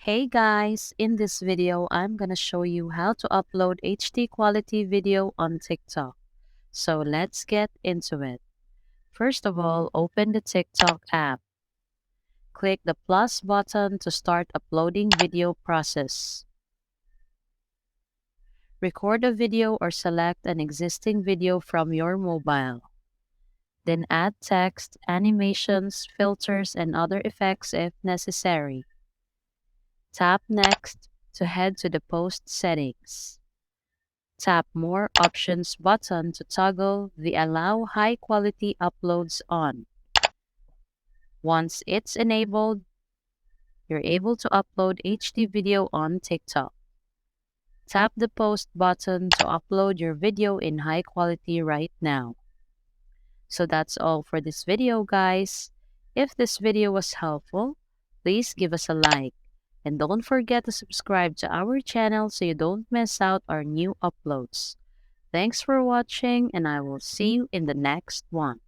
Hey guys, in this video, I'm gonna show you how to upload HD quality video on TikTok. So let's get into it. First of all, open the TikTok app. Click the plus button to start uploading video process. Record a video or select an existing video from your mobile. Then add text, animations, filters, and other effects if necessary. Tap Next to head to the post settings. Tap More Options button to toggle the Allow High Quality Uploads on. Once it's enabled, you're able to upload HD video on TikTok. Tap the Post button to upload your video in high quality right now. So that's all for this video, guys. If this video was helpful, please give us a like. And don't forget to subscribe to our channel so you don't miss out our new uploads. Thanks for watching, and I will see you in the next one.